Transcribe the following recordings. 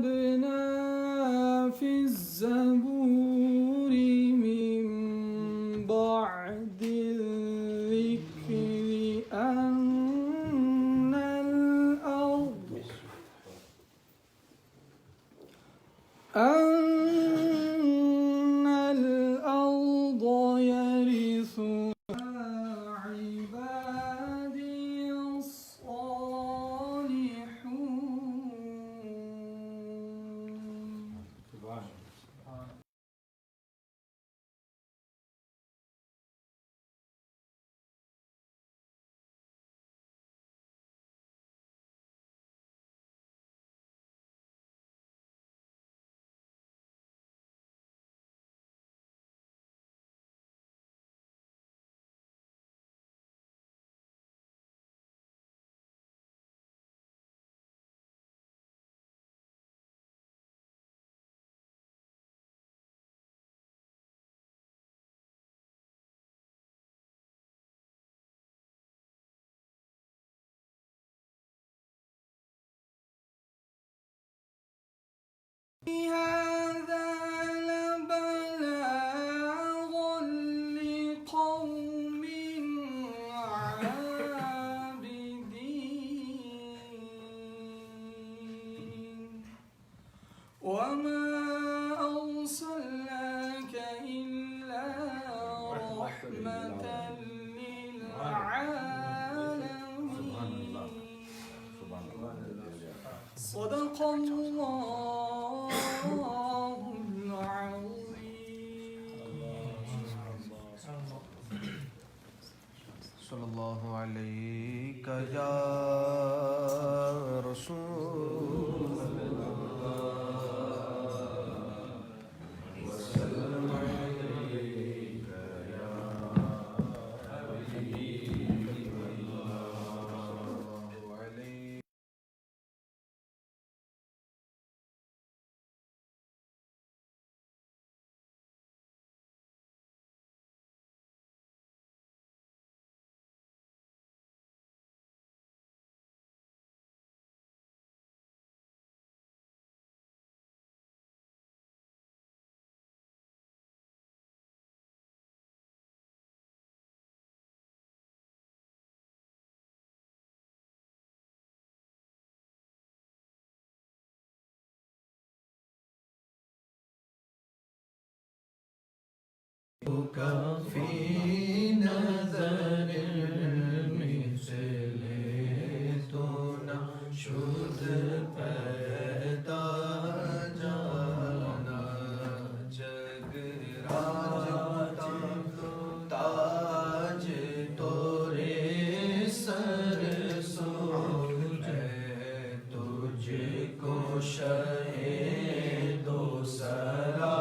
كتبنا في الزبور من بعد الذكر أن الأرض يرثها عبادي الصالحون. هذا لبلاغ لقوم عابدين وما أرسلناك إلا رحمة للعالمين. صدق الله صلی اللہ علیہ یا رسول اللہ وسلم علیک یا حبیب اللہ علیہ. فی نظر مثل تو نہ شد پیدا جانا جگ راج تاج تورے سر سو ہے تجھ کو شہ دو سرا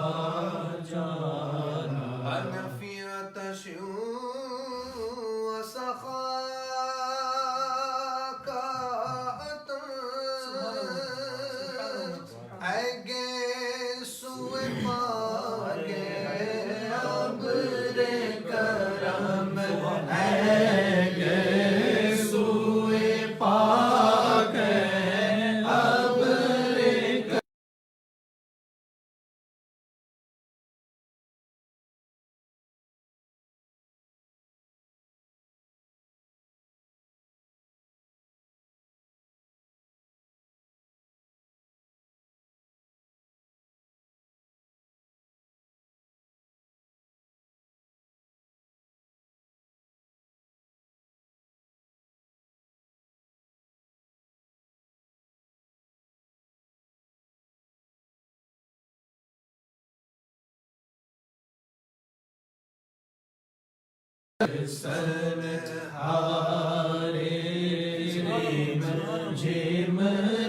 سنہارے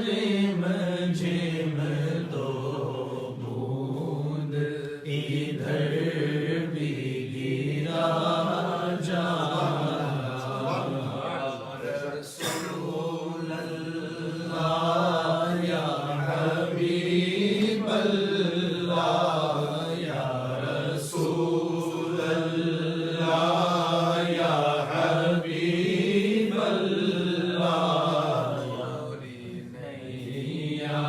ریم جھم دو بوند ادھر بھی گرا جانا رسول اللہ یا حبیب اللہ یا رسول اللہ یا حبیب اللہ نیا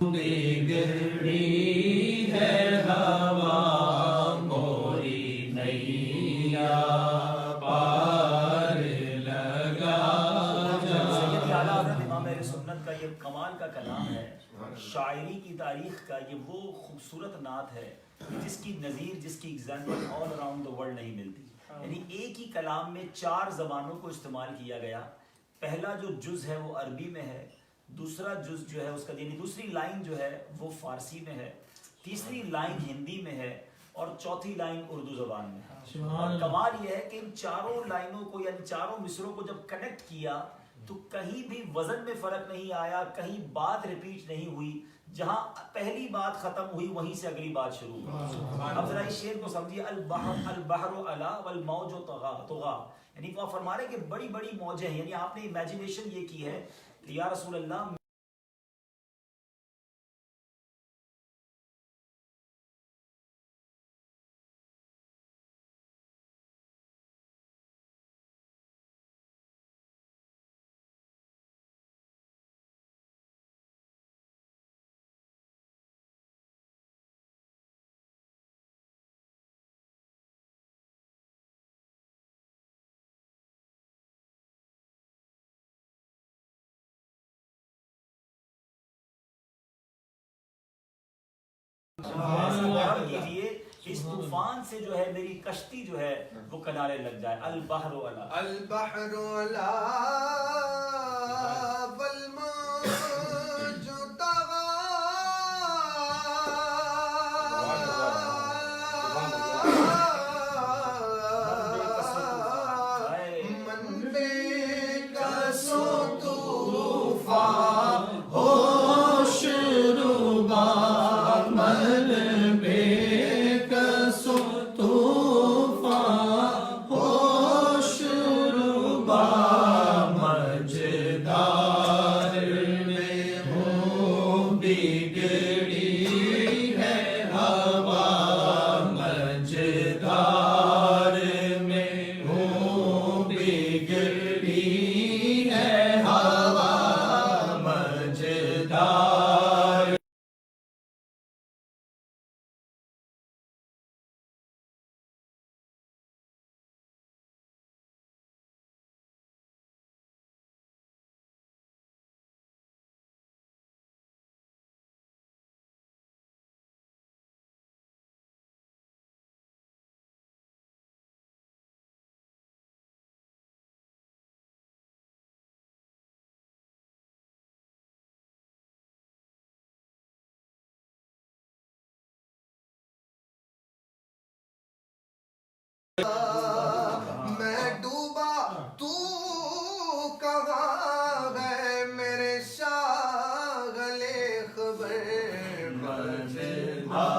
بگڑی ہے ہوا موری نیا پار لگا سید اعلیٰ حضرت امام اہل سنت کا یہ کمال کا کلام ہے، شاعری کی تاریخ کا یہ وہ خوبصورت نعت ہے جس کی نظیر، جس کی example all around the world نہیں ملتی. یعنی ایک ہی کلام میں 4 زبانوں کو استعمال کیا گیا. پہلا جو جز ہے وہ عربی میں ہے، دوسرا جز جو ہے اس کا یعنی دوسری لائن جو ہے وہ فارسی میں ہے، تیسری لائن ہندی میں ہے اور چوتھی لائن اردو زبان میں ہے. اور کمال یہ ہے کہ ان چاروں لائنوں کو یعنی چاروں مصروں کو جب کنیکٹ کیا تو کہیں بھی وزن میں فرق نہیں آیا، کہیں بات ریپیٹ نہیں ہوئی. جہاں پہلی بات ختم ہوئی وہیں سے اگلی بات شروع ہوئی. اب ذرا اس شعر کو سمجھیے، البحر علا والموج طغا، یعنی وہ فرما رہے کہ بڑی بڑی موجیں ہیں. یعنی آپ نے امیجنیشن یہ کی ہے کہ یا رسول اللہ کیجیے اس طوفان سے جو ہے میری کشتی جو ہے وہ کنارے لگ جائے. البحر علا البحر علا والموج طغى من بے کسو طوفان ہوش ربا من بے کسو طوفان ہوش ربا مجدار میں ہوں بگڑی ہے ہوا مجدار میں ہوں بگڑی ہے ہوا مجدار میں ڈوبا تو کہاں گئے میرے شاغل خبر مجدار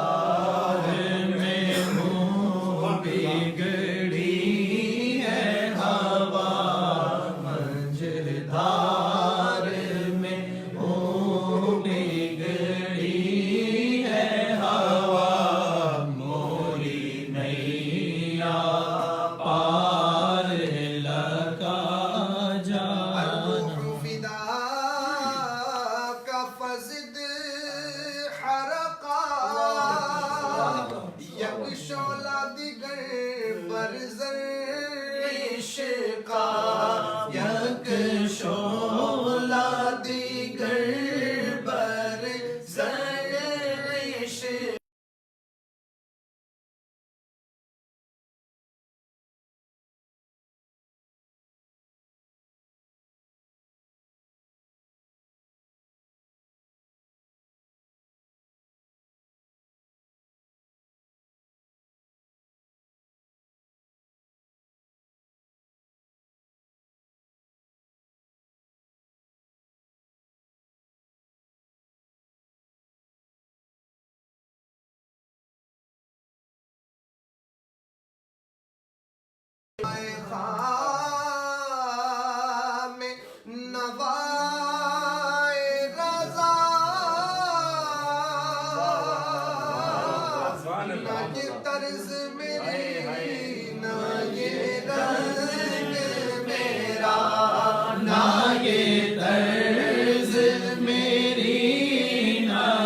میں ہوں بگڑی ہے ہوا مجدار میں ہوں بگڑی ہے ہوا موری نیا پار لگا جانا. الروح فداك فزد حرقا یک شعلہ دیگر پر زر عشقا یک شعلہ دیگر پر زر عشق خام نوائے رضا نہ یہ طرز میری نہ یہ رنگ میرا نہ یہ طرز میری نہ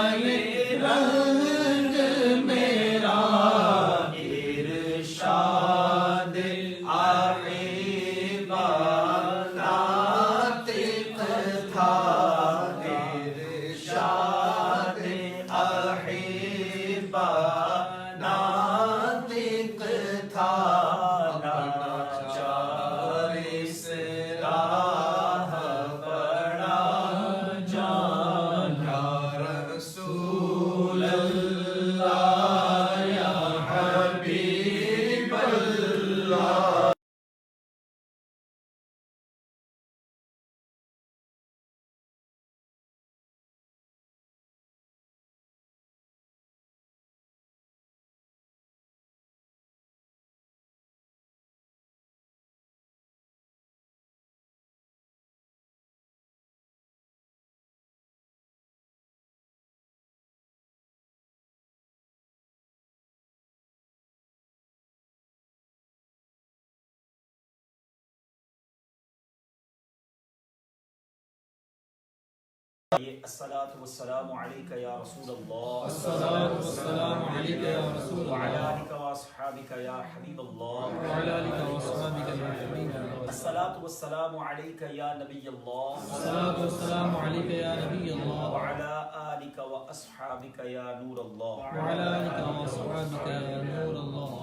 الصلاۃ والسلام علیک یا رسول اللہ الصلاة والسلام عليك يا رسول وعلى الله آلك وأصحابك يا حبيب الله وعلى آلك وأصحابك يا حبيب الله الصلاۃ والسلام علیک یا نبی اللہ الصلاة والسلام عليك يا نبي الله وعلى آلك وأصحابك يا نور اللہ وعلى آلك وأصحابك يا نور الله.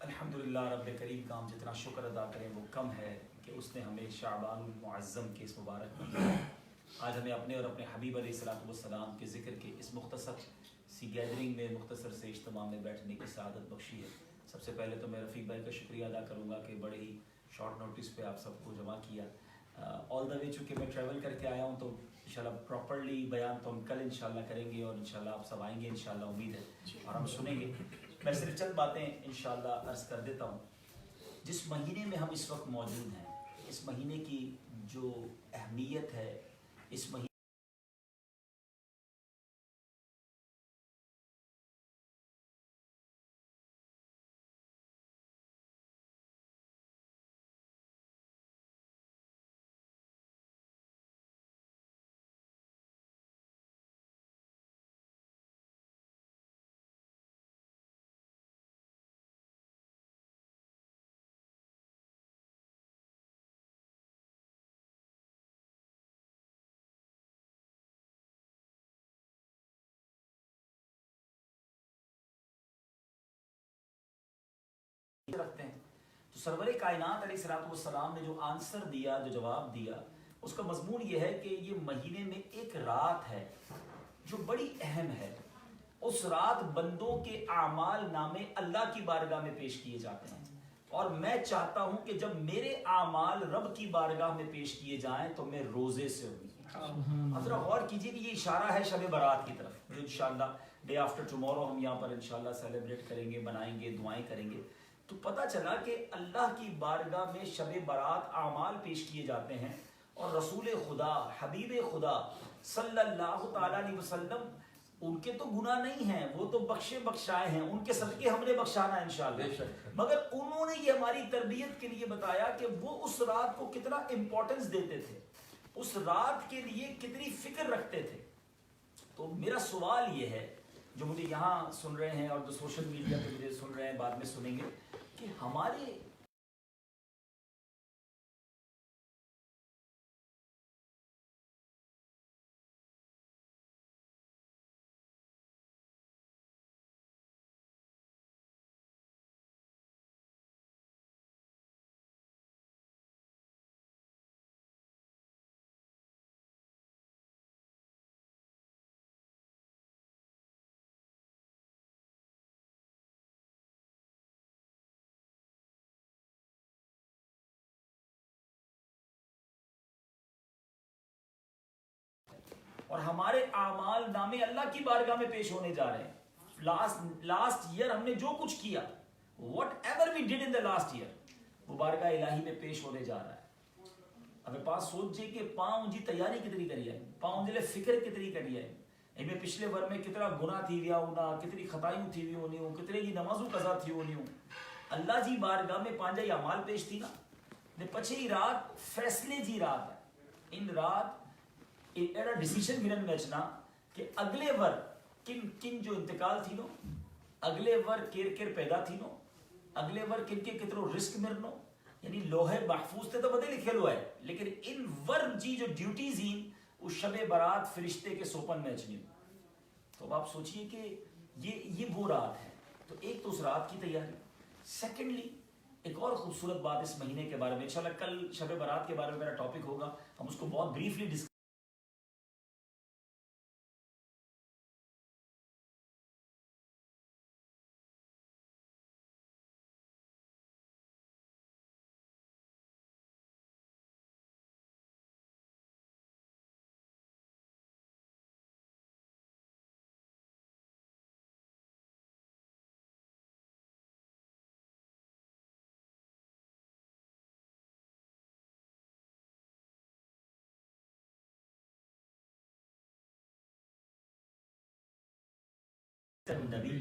الحمدللہ رب کریم کا ہم جتنا شکر ادا کریں وہ کم ہے کہ اس نے ہمیں شعبان المعظم کے اس مبارک میں آج ہمیں اپنے اور اپنے حبیب علیہ الصلوۃ والسلام کے ذکر کے اس مختصر سی گیدرنگ میں مختصر سے اجتماع میں بیٹھنے کی سعادت بخشی ہے. سب سے پہلے تو میں رفیق بھائی کا شکریہ ادا کروں گا کہ بڑے ہی شارٹ نوٹس پہ آپ سب کو جمع کیا. آل دا وے چونکہ میں ٹریول کر کے آیا ہوں تو انشاءاللہ پراپرلی بیان تو ہم کل انشاءاللہ کریں گے اور انشاءاللہ آپ سب آئیں گے انشاءاللہ امید ہے اور ہم سنیں گے. میں صرف چند باتیں انشاءاللہ عرض کر دیتا ہوں. جس مہینے میں ہم اس وقت موجود ہیں اس مہینے کی جو اہمیت ہے اس مہینے رکھتے ہیں تو سرور کائنات علیہ الصلوۃ والسلام نے جو آنسر دیا جو جواب دیا اس کا مضمون یہ ہے کہ یہ مہینے میں ایک رات ہے جو بڑی اہم ہے. اس رات بندوں کے اعمال نامے اللہ کی بارگاہ میں پیش کیے جاتے ہیں اور میں چاہتا ہوں کہ جب میرے اعمال رب کی بارگاہ میں پیش کیے جائیں تو میں روزے سے ہوں. اب ذرا غور کیجیے کہ یہ اشارہ ہے شب برات کی طرف جو انشاءاللہ ڈے آفٹر ٹمورو ہم یہاں پر انشاءاللہ سیلیبریٹ کریں گے منائیں گے دعائیں کریں گے. تو پتہ چلا کہ اللہ کی بارگاہ میں شب برات اعمال پیش کیے جاتے ہیں اور رسول خدا حبیب خدا صلی اللہ تعالیٰ علیہ وسلم ان کے تو گناہ نہیں ہیں وہ تو بخشے بخشائے ہیں ان کے صدقے ہم نے بخشانا ہے انشاءاللہ مگر انہوں نے یہ ہماری تربیت کے لیے بتایا کہ وہ اس رات کو کتنا امپورٹنس دیتے تھے اس رات کے لیے کتنی فکر رکھتے تھے. تو میرا سوال یہ ہے جو مجھے یہاں سن رہے ہیں اور جو سوشل میڈیا پہ مجھے سن رہے ہیں بعد میں سنیں گے کہ ہمارے اور ہمارے اعمال نامے اللہ کی بارگاہ میں پیش ہونے جا رہے ہیں. لاسٹ ایئر ہم نے جو کچھ کیا whatever we did in the last year وہ بارگاہ الہی میں پیش ہونے جا رہا ہے. اب پاس سوچے کہ پاؤں جی تیاری کتنی کری ہے پاؤں جلے فکر کتنی کری ہے میں پچھلے ور میں کتنا گناہ تھی ویا ہونا کتنی خطائیوں تھی ہوئی ہونی ہوں کتنے کی نمازوں قضا تھی ہونی ہوں. اللہ جی بارگاہ میں پانجا ہی اعمال پیش تھی نا نے پچھے ہی رات فیصلے جی رات ہے. ان رات ایڈا ڈیسیشن گرن میچنا کہ اگلے ور کن کن جو انتقال تھی نو اگلے ور کیر کیر پیدا تھی نو اگلے ور کن کے کترو رسک مرنو یعنی لوہے محفوظ تے تو بدے لکھے لو ہے لیکن ان ور جی جو ڈیوٹیز ہیں اس شب برات فرشتے کے سوپن میچ نہیں. تو اب آپ سوچئے کہ یہ وہ رات ہے. تو ایک تو اس رات کی تیاری. سیکنڈلی ایک اور خوبصورت بات اس مہینے کے بارے میں انشاءاللہ کل شب برات کے بارے میں میرا ٹاپک ہوگا ہم اس کو بہت بریفلی ڈسکس النبی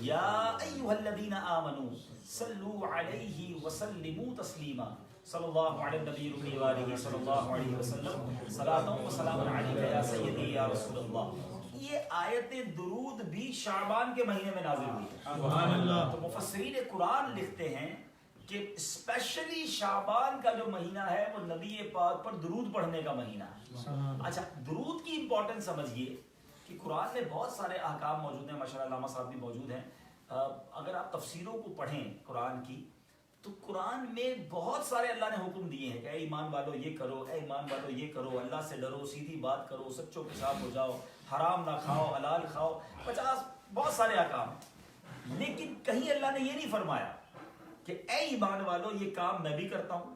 یا ایھا الذین آمنوا صلوا علیہ وسلموا تسلیما صلی اللہ علیہ النبی الامی وآلہ صلی اللہ علیہ وسلم صلاۃ و سلام علیک یا سیدی یا رسول اللہ۔ یہ آیت درود بھی شعبان کے مہینے میں نازل ہوئی ہے، سبحان اللہ۔ تو مفسرین قرآن لکھتے ہیں کہ اسپیشلی شعبان کا جو مہینہ ہے وہ نبی پاک پر درود پڑھنے کا مہینہ ہے۔ اچھا، درود کی امپورٹنس سمجھیے کہ قرآن میں بہت سارے احکام موجود ہیں، ماشاءاللہ علامہ صاحب بھی موجود ہیں۔ اگر آپ تفسیروں کو پڑھیں قرآن کی تو قرآن میں بہت سارے اللہ نے حکم دیے ہیں کہ اے ایمان والو یہ کرو، اے ایمان والو یہ کرو، اللہ سے ڈرو، سیدھی بات کرو، سچوں کے ساتھ ہو جاؤ، حرام نہ کھاؤ، حلال کھاؤ، 50 بہت سارے احکام۔ لیکن کہیں اللہ نے یہ نہیں فرمایا کہ اے ایمان والو یہ کام میں بھی کرتا ہوں،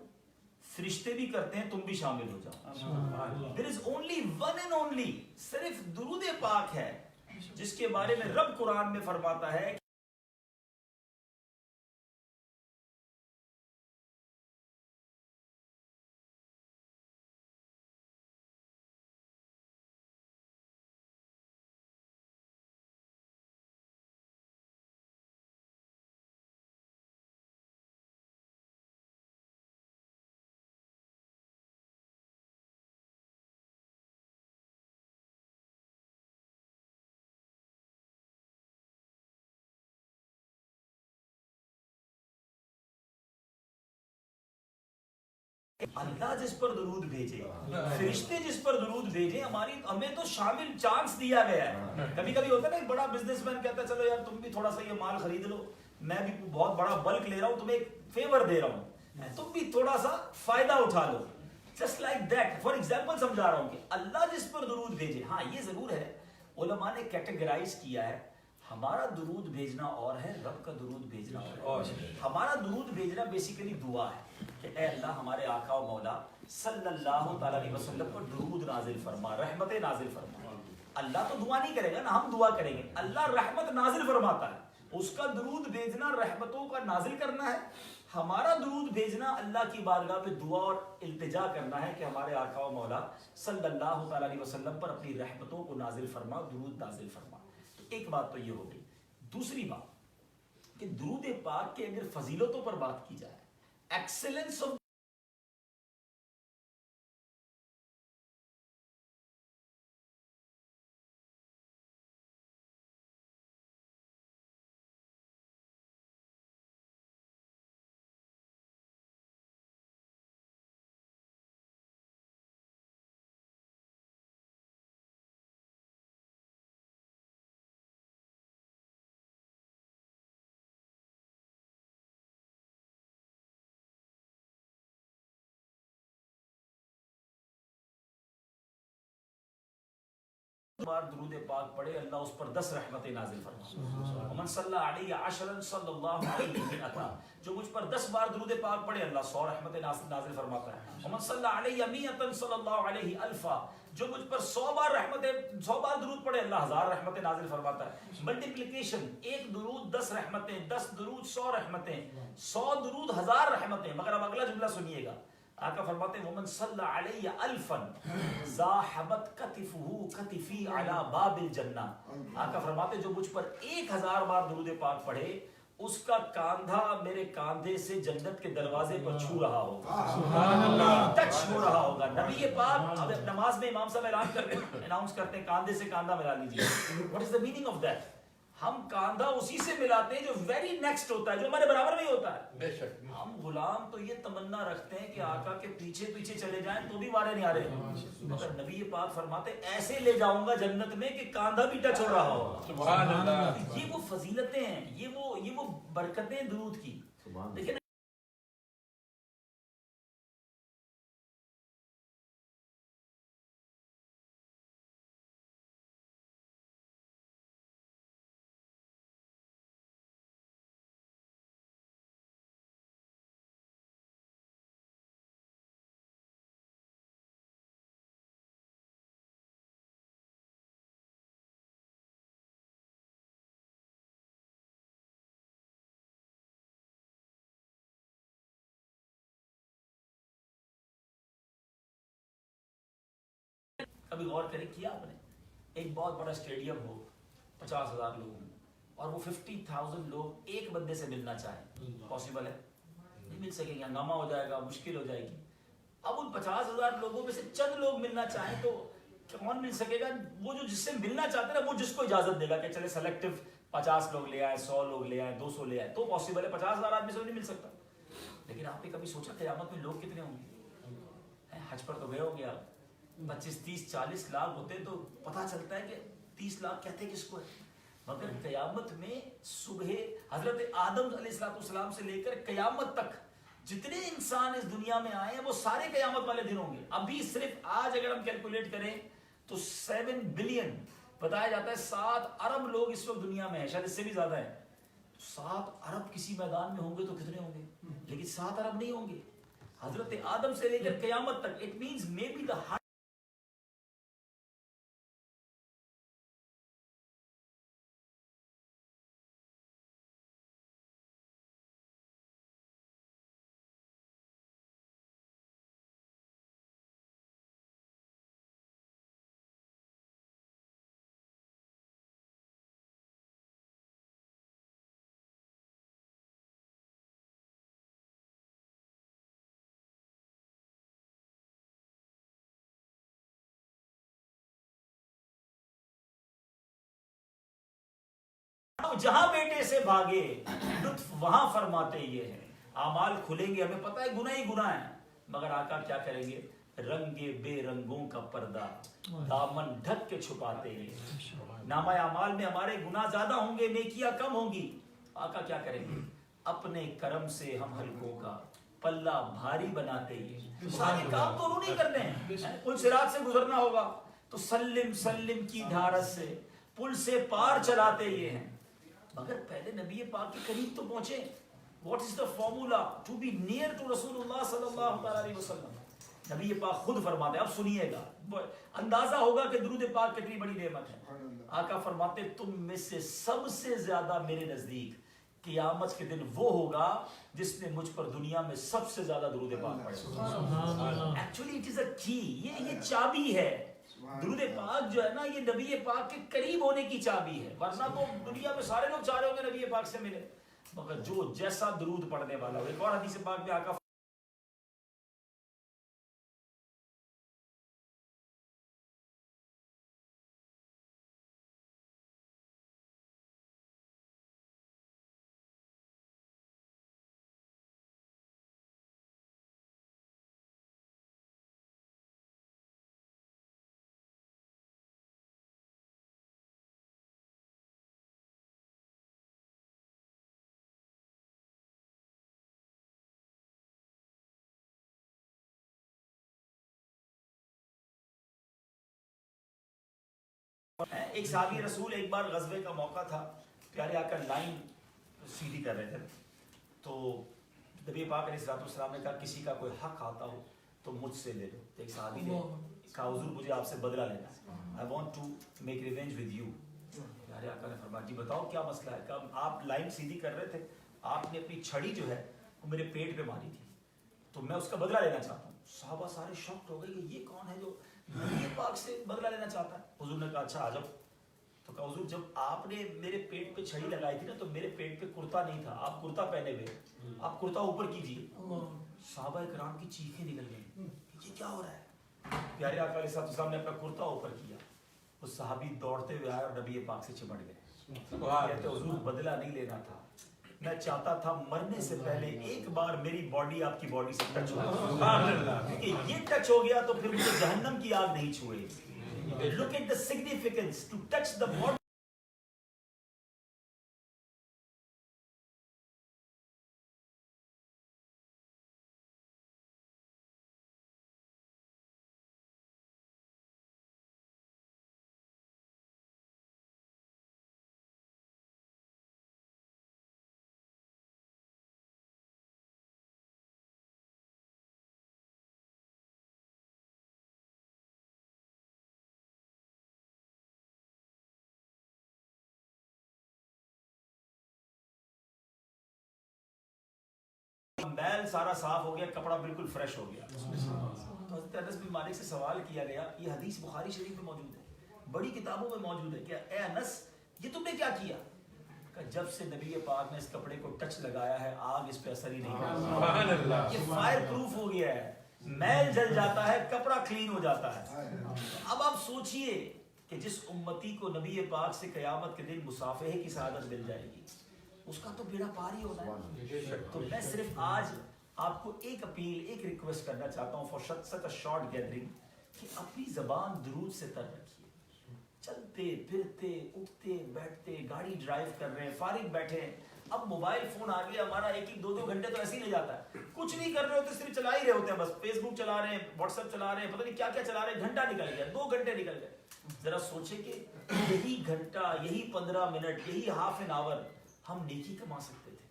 فرشتے بھی کرتے ہیں، تم بھی شامل ہو جاؤ۔ There is only one and only، صرف درود پاک ہے جس کے بارے میں رب قرآن میں فرماتا ہے اللہ جس پر درود بھیجے، فرشتے جس پر درود بھیجے، ہمیں تو شامل چانس دیا گیا ہے۔ کبھی کبھی ہوتا ہے نا ایک بڑا بزنس مین کہتا ہے چلو یار تم بھی تھوڑا سا یہ مال خرید لو، میں بھی بہت بڑا بلک لے رہا ہوں، تمہیں ایک فیور دے رہا ہوں، تم بھی تھوڑا سا فائدہ اٹھا لو۔ Just like that, for example سمجھا رہا ہوں کہ اللہ جس پر درود بھیجے، ہاں یہ ضرور ہے علماء نے کیٹیگرائز کیا ہے، ہمارا درود بھیجنا اور ہے، رب کا درود بھیجنا اور ہے۔ ہمارا درود بھیجنا بیسیکلی دعا ہے کہ اے اللہ ہمارے آقا و مولا صلی اللہ تعالیٰ علیہ وسلم پر درود نازل فرما، رحمت نازل فرما۔ اللہ تو دعا نہیں کرے گا نا، ہم دعا کریں گے، اللہ رحمت نازل فرماتا ہے، اس کا درود بھیجنا رحمتوں کا نازل کرنا ہے۔ ہمارا درود بھیجنا اللہ کی بارگاہ میں دعا اور التجا کرنا ہے کہ ہمارے آقا و مولا صلی اللہ تعالیٰ علیہ وسلم پر اپنی رحمتوں کو نازل فرما، درود نازل فرما۔ تو ایک بات تو یہ ہو گئی۔ دوسری بات کہ درود پاک کے اگر فضیلتوں پر بات کی جائے، ایکسلنس آف بار درود پاک پڑھے اللہ اس پر 10 رحمتیں نازل فرما۔ ومن صلی علیہ عشرا صلی اللہ علیہ مئتا، جو مجھ پر 10 بار درود پاک پڑھے اللہ 100 رحمتیں نازل فرماتا ہے۔ ومن صلی علیہ مئتا صلی اللہ علیہ الفا، جو مجھ پر 100 بار درود پڑھے اللہ 1000 رحمتیں نازل فرماتا ہے۔ ملٹیپلیکیشن، ایک درود 10 رحمتیں، 10 درود 100 رحمتیں، 100 درود 1000 رحمتیں۔ مگر اب اگلا جملہ سنیے گا، آقا فرماتے ہیں ومن صلی علیہ الفا زاحبت کتفہ کتفی علی باب الجنہ۔ آقا فرماتے ہیں جو مجھ پر 1000 بار درود پاک پڑھے اس کا کاندھا میرے کاندھے سے جنت کے دروازے پر چھو رہا ہوگا، سبحان اللہ، ٹچ ہو رہا ہوگا۔ نبی پاک اب نماز میں امام صاحب اناؤنس کرتے ہیں کاندھے سے کاندھا ملا لیجیے۔ What is the meaning of that? ہم کاندھا اسی سے ملاتے ہیں جو ویری نیکسٹ ہوتا ہے، جو ہمارے برابر میں ہوتا ہے۔ بے شک ہم غلام تو یہ تمنا رکھتے ہیں کہ آقا کے پیچھے پیچھے چلے جائیں تو بھی وارے نہیں آ رہے، مگر نبی پاک فرماتے ایسے لے جاؤں گا جنت میں کہ کاندھا بھی ٹچ ہو رہا ہوگا، سبحان اللہ۔ یہ وہ فضیلتیں ہیں، یہ وہ برکتیں درود کی۔ لیکن کبھی غور کریں کیا آپ نے، ایک بہت بڑا اسٹیڈیم ہو، 50,000 لوگ ہوں، اور وہ 50,000 لوگ ایک بندے سے ملنا چاہیں، پاسبل ہے؟ نہیں مل سکیں گے، ہنگامہ ہو جائے گا، مشکل ہو جائے گی. اب ان 50,000 لوگوں میں سے چند لوگ ملنا چاہیں تو کون مل سکے گا؟ وہ جو جس سے ملنا چاہتے ہیں وہ جس کو اجازت دے گا کہ چلے سلیکٹو 50 لوگ لے آئے، 100 لوگ لے آئے، 200 لے آئے، تو پاسبل ہے. 50,000 آدمی سے نہیں مل سکتا. لیکن آپ نے کبھی سوچا قیامت میں لوگ کتنے ہوں گے؟ حج پر تو گئے ہو گیا، 25 30 40 لاکھ ہوتے تو پتہ چلتا ہے کہ 30 لاکھ کہتے کس کو ہے. مگر قیامت میں صبح حضرت آدم علیہ السلام سے لے کر قیامت تک جتنے انسان اس دنیا میں آئے ہیں وہ سارے قیامت والے دن ہوں گے. ابھی صرف آج اگر ہم کیلکولیٹ کریں تو 7 بلین بتایا جاتا ہے، 7 ارب لوگ اس وقت دنیا میں ہیں، شاید اس سے بھی زیادہ ہے. 7 ارب کسی میدان میں ہوں گے تو کتنے ہوں گے؟ لیکن 7 ارب نہیں ہوں گے. حضرت آدم سے لے کر قیامت تک، it means maybe the جہاں بیٹے سے بھاگے لطف وہاں فرماتے یہ ہیں. اعمال کھلیں گے، ہمیں پتہ ہے گناہ ہی گناہ ہے، مگر آقا کیا کریں گے؟ رنگے بے رنگوں کا پردہ دامن ڈھک کے چھپاتے یہ. نامہ اعمال میں ہمارے گناہ زیادہ ہوں گے، نیکیاں کم ہوں گی. آقا کیا کریں گے؟ اپنے کرم سے ہم ہلکوں کا پلہ بھاری بناتے یہ. سارے کام تو انہوں نہیں کرنے ہیں. پل صراط سے گزرنا ہوگا تو سلم سلم کی ڈھارس سے پل سے پار چلاتے یہ ہیں. مگر پہلے نبی پاک کے قریب تو پہنچے. What is the formula to be near to رسول اللہ صلی اللہ علیہ وسلم؟ نبی پاک خود فرماتے ہیں، اب سنیے گا، اندازہ ہوگا کہ درود پاک کتنی بڑی نعمت ہے. آقا فرماتے تم میں سے سب سے زیادہ میرے نزدیک قیامت کے دن وہ ہوگا جس نے مجھ پر دنیا میں سب سے زیادہ درود پاک پڑھا. ایکچولی اٹ از اے کی، یہ چابی ہے. درود پاک جو ہے نا، یہ نبی پاک کے قریب ہونے کی چابی ہے. ورنہ تو دنیا میں سارے لوگ چاہ رہے ہوں گے نبی پاک سے ملے، مگر جو جیسا درود پڑھنے والا ہو. ایک اور حدیث پاک میں آقا ایک صحابی رسول ایک بار غزوے کا موقع تھا، پیارے آقا لائن سیدھی کر رہے تھے تو نبی پاک علیہ السلام نے کہا کسی کا کوئی حق آتا ہو تو مجھ سے لے لو. ایک صحابی نے کہا حضور مجھے آپ سے بدلہ لینا ہے، I want to make revenge with you. پیارے آقا نے فرمایا جی بتاؤ کیا مسئلہ ہے؟ کہا آپ لائن سیدھی کر رہے تھے، آپ نے اپنی چھڑی جو ہے وہ میرے پیٹ پہ ماری تھی تو میں اس کا بدلہ لینا چاہتا ہوں. صحابہ سارے شاکڈ ہو گئے کہ یہ کون ہے جو نبی پاک سے بدلہ لینا چاہتا ہے. حضور نے کہا اچھا آ جاؤ. تو کہا حضور جب آپ نے میرے پیٹ پہ چھڑی لگائی تھی نا تو میرے پیٹ پہ کرتا نہیں تھا، آپ کرتا پہنے ہوئے، آپ کرتا اوپر کیجیے. صحابہ کرام کی چیخیں نکل گئی، یہ کیا ہو رہا ہے؟ پیارے آقا علیہ السلام نے اپنا کرتا اوپر کیا. وہ صحابی دوڑتے ہوئے آئے اور نبی پاک سے چمٹ گئے. کہتے حضور بدلہ نہیں لینا تھا، میں چاہتا تھا مرنے سے پہلے ایک بار میری باڈی آپ کی باڈی سے ٹچ ہو، کیونکہ یہ ٹچ ہو گیا تو پھر مجھے جہنم کی آگ نہیں چھوئے. Look at the significance to touch the body. میل سارا صاف ہو گیا، کپڑا بالکل فریش ہو گیا. تو حضرت انس بن مالک سے سوال کیا گیا، یہ حدیث بخاری شریف میں موجود ہے، بڑی کتابوں میں موجود ہے، کہ اے انس یہ تم نے کیا کیا؟ جب سے نبی پاک نے اس کپڑے کو ٹچ لگایا ہے آگ اس پہ اثر ہی نہیں کرتا. یہ فائر پروف ہو گیا ہے, میل جل جاتا ہے, کپڑا کلین ہو جاتا ہے. اب آپ سوچئے کہ جس امتی کو نبی پاک سے قیامت کے دن مصافحے کی سعادت مل جائے گی, اس کا تو بیڑا پار ہی ہونا ہے. تو میں صرف آج آپ کو ایک اپیل, ایک ریکویسٹ کرنا چاہتا ہوں for such a short gathering, کہ اپنی زبان درود سے تر رکھیے. چلتے پھرتے اٹھتے بیٹھتے, گاڑی ڈرائیو کر رہے ہیں, فارغ بیٹھے ہیں, اب موبائل فون آ گیا, ہمارا ایک ایک دو گھنٹے تو ایسے ہی لے جاتا ہے. کچھ نہیں کر رہے ہوتے, صرف چلا ہی رہے ہوتے ہیں, بس فیس بک چلا رہے ہیں, واٹس ایپ چلا رہے ہیں, پتہ نہیں کیا کیا چلا رہے ہیں. گھنٹہ نکل گیا, 2 گھنٹے نکل گئے. ذرا سوچے کہ یہی گھنٹہ, یہی 15 منٹ, یہی ہاف این آور ہم نیکی کما سکتے تھے.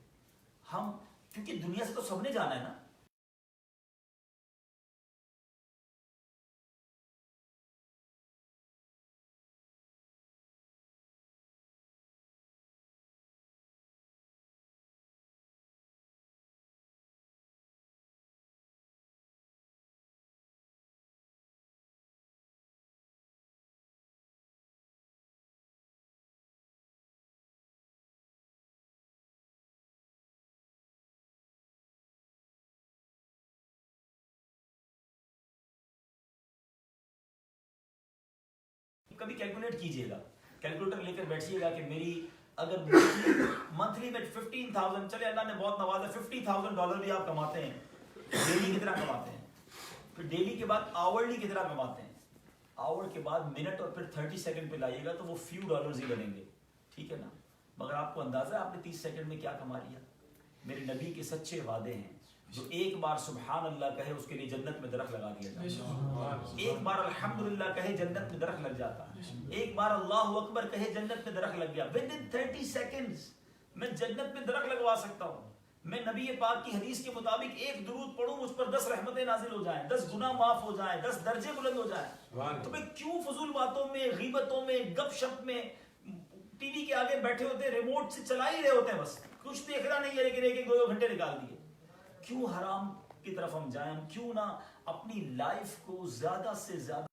ہم, کیونکہ دنیا سے تو سب نے جانا ہے نا. کبھی کیلکولیٹ کیجئے گا, کیلکولیٹر لے کر بیٹھیے گا کہ میری اگر منتھلی میں 15,000, چلے اللہ نے بہت نوازا, $50,000 بھی آپ کماتے ہیں, ڈیلی کتنا کماتے ہیں, پھر ڈیلی کے بعد آورلی کتنا کماتے ہیں, آور کے بعد منٹ, اور پھر 30 سیکنڈ پہ لائیے گا تو وہ few dollars ہی بنیں گے, ٹھیک ہے نا. مگر آپ کو اندازہ ہے آپ نے 30 سیکنڈ میں کیا کما لیا. میرے نبی کے سچے وعدے ہیں, جو ایک بار سبحان اللہ کہے اس کے لیے جنت میں درخت لگا دیا جاتا ہے. ایک بار الحمدللہ کہے جنت میں درخت لگ جاتا ہے. ایک بار اللہ اکبر کہے جنت میں درخت لگ گیا. within 30 seconds میں جنت میں درخت لگوا سکتا ہوں. میں نبی پاک کی حدیث کے مطابق ایک درود پڑھوں, مجھ پر 10 رحمتیں نازل ہو جائیں, 10 گناہ معاف ہو جائیں, 10 درجے بلند ہو جائیں. تو میں کیوں فضول باتوں میں, غیبتوں میں, گپ شپ میں, ٹی وی کے آگے بیٹھے ہوتے ہیں, ریموٹ سے چلا ہی رہے ہوتے ہیں, بس کچھ دیکھنا نہیں ہے, لیکن ایک 2 گھنٹے نکال دیے. کیوں حرام کی طرف ہم جائیں؟ کیوں نہ اپنی لائف کو زیادہ سے زیادہ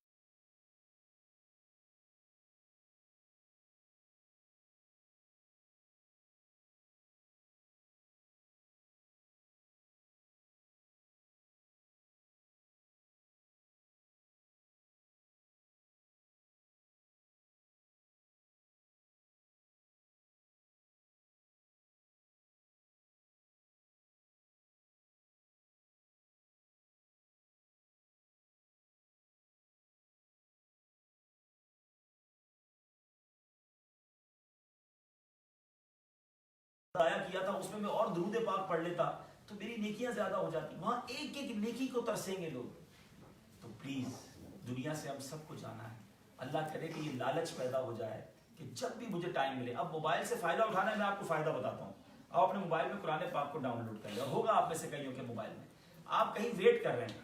ضائع کیا تھا, اس میں اور درود پاک پڑھ لیتا تو میری نیکیاں زیادہ ہو جاتی. وہاں ایک ایک نیکی کو ترسیں گے لوگ. تو پلیز, دنیا سے ہم سب کو جانا ہے. اللہ کرے کہ یہ لالچ پیدا ہو جائے کہ جب بھی مجھے ٹائم ملے. اب موبائل سے فائدہ اٹھانا ہے, میں آپ کو فائدہ بتاتا ہوں. آپ اپنے موبائل میں قرآن پاک کو ڈاؤن لوڈ کر لیں. ہوگا آپ میں سے کئیوں کے موبائل میں, آپ کہیں ویٹ کر رہے ہیں,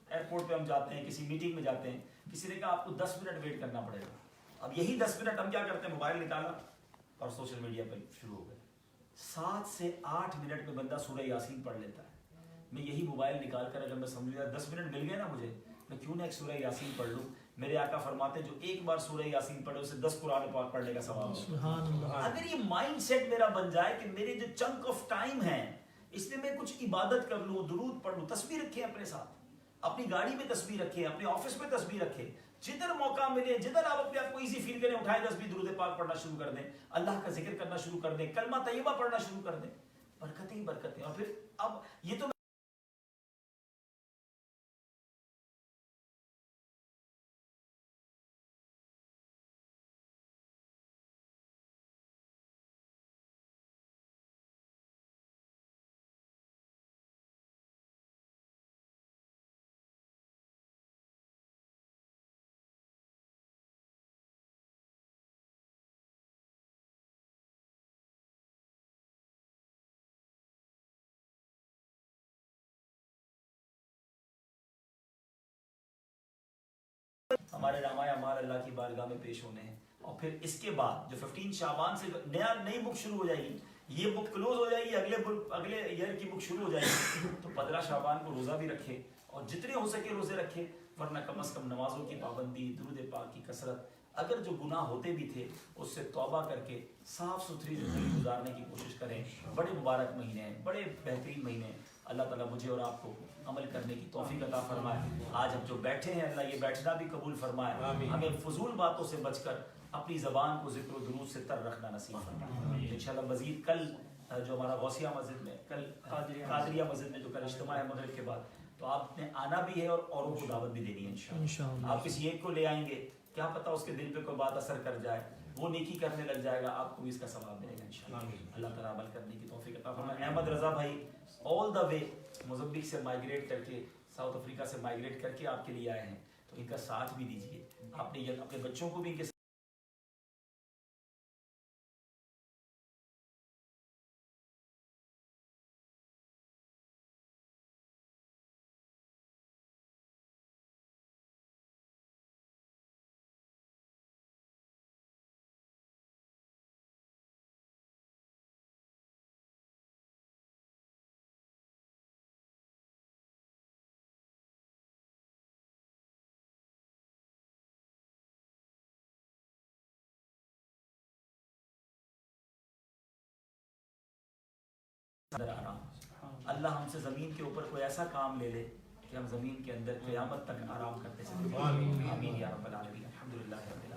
ایئرپورٹ پہ ہم جاتے ہیں, کسی میٹنگ میں جاتے ہیں, کسی نے کہا آپ کو 10 منٹ ویٹ کرنا پڑے گا. اب یہی 10 منٹ ہم کیا کرتے ہیں, موبائل نکالا اور سوشل میڈیا پہ شروع ہو گئے. 7 سے 8 منٹ میں بندہ سورہ یاسین پڑھ لیتا ہے. میں یہی موبائل نکال کر اگر میں سمجھ لیا 10 منٹ مل گئے نا مجھے, میں کیوں نہ ایک سورہ یاسین پڑھ لوں. میرے آقا فرماتے ہیں جو ایک بار سورہ یاسین پڑھے اسے 10 قرآن پاک پڑھنے کا ثواب ہے. اگر یہ مائنڈ سیٹ میرا بن جائے کہ میرے جو چنک آف ٹائم ہے اس میں کچھ عبادت کر لوں, درود پڑھ لوں. تسبیح رکھیں اپنے ساتھ, اپنی گاڑی میں تسبیح رکھیں, اپنے آفس میں تسبیح رکھیں, جدھر موقع ملے, جدھر آپ اپنے آپ کو ایزی فیل کریں, اٹھائیں تسبیح, درود پاک پڑھنا شروع کر دیں, اللہ کا ذکر کرنا شروع کر دیں, کلمہ طیبہ پڑھنا شروع کر دیں. برکتیں ہی برکتیں. اور پھر اب یہ تو ہمارے نامہ اعمال اللہ کی بارگاہ میں پیش ہونے ہیں. اور پھر اس کے بعد جو 15 شعبان سے نئی بک شروع ہو جائے گی, یہ بک کلوز ہو جائے گی, اگلے ایئر کی بک شروع ہو جائے گی. تو 15 شعبان کو روزہ بھی رکھے, اور جتنے ہو سکے روزے رکھے, ورنہ کم از کم نمازوں کی پابندی, درود پاک کی کثرت, اگر جو گناہ ہوتے بھی تھے اس سے توبہ کر کے صاف ستھری زندگی گزارنے کی کوشش کریں. بڑے مبارک مہینے ہیں, بڑے بہترین مہینے ہیں. اللہ تعالیٰ مجھے اور آپ کو عمل کرنے کی توفیق عطا فرمائے. آج ہم جو بیٹھے ہیں اللہ یہ بیٹھنا بھی قبول فرمائے. ہمیں فضول باتوں سے بچ کر اپنی زبان کو ذکر و درود سے تر رکھنا نصیب فرمائے. انشاءاللہ مزید کل جو ہمارا غوثیہ مسجد میں, کل قادریہ مسجد میں جو کل اجتماع ہے مغرب کے بعد, تو آپ نے آنا بھی ہے اور اوروں کو دعوت بھی دینی ہے انشاءاللہ. آپ کسی ایک کو لے آئیں گے, کیا پتہ اس کے دل پہ کوئی بات اثر کر جائے, وہ نیکی کرنے لگ جائے گا, آپ کو بھی اس کا ثواب ملے گا انشاءاللہ. اللہ تعالیٰ عمل کرنے کی توفیق عطا فرمائے. احمد رضا بھائی آل دا وے موزمبیق سے مائیگریٹ کر کے, ساؤتھ افریقہ سے مائیگریٹ کر کے آپ کے لیے آئے ہیں, تو ان کا ساتھ بھی دیجیے. آپ نے اپنے بچوں کو بھی ان کے آرام. اللہ ہم سے زمین کے اوپر کوئی ایسا کام لے لے کہ ہم زمین کے اندر قیامت تک آرام کرتے چلیں. آمین یا رب العالمین. الحمدللہ رب العالمین.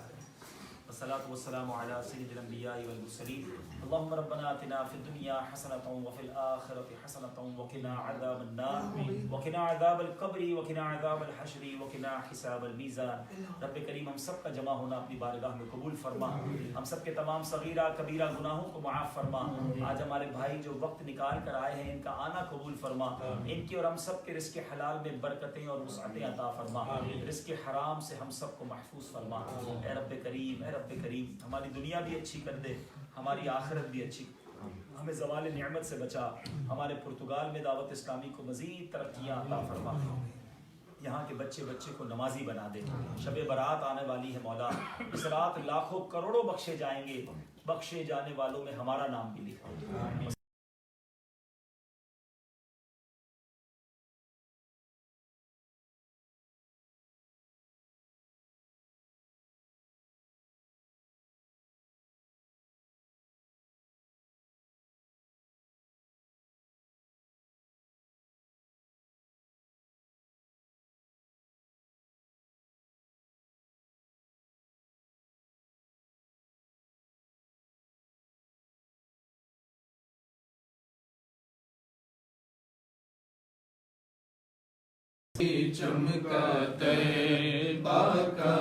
والصلاة والسلام على سید الانبیاء والمرسلین. اللهم ربنا آتنا في الدنيا حسنة وفي الآخرة حسنة وقنا عذاب النار وقنا عذاب القبر وقنا عذاب الحشر وقنا حساب الميزان. رب کریم ہم سب کا جمع ہونا اپنی بارگاہ میں قبول فرما. ہم سب کے تمام صغیرہ کبیرہ گناہوں کو معاف فرما. آج ہمارے بھائی جو وقت نکال کر آئے ہیں ان کا آنا قبول فرما. ان کی اور ہم سب کے رزق حلال میں برکتیں اور وسعتیں عطا فرما. رزق حرام سے ہم سب کو محفوظ فرما. اے رب کریم, اے رب کریم, ہماری دنیا بھی اچھی کر دے, ہماری آخرت بھی اچھی, ہمیں زوال نعمت سے بچا. ہمارے پرتگال میں دعوت اسلامی کو مزید ترقیاں عطا فرما. یہاں کے بچے کو نمازی بنا دے. شب برات آنے والی ہے مولا, اس رات لاکھوں کروڑوں بخشے جائیں گے, بخشے جانے والوں میں ہمارا نام بھی لکھا. چمکتے باکا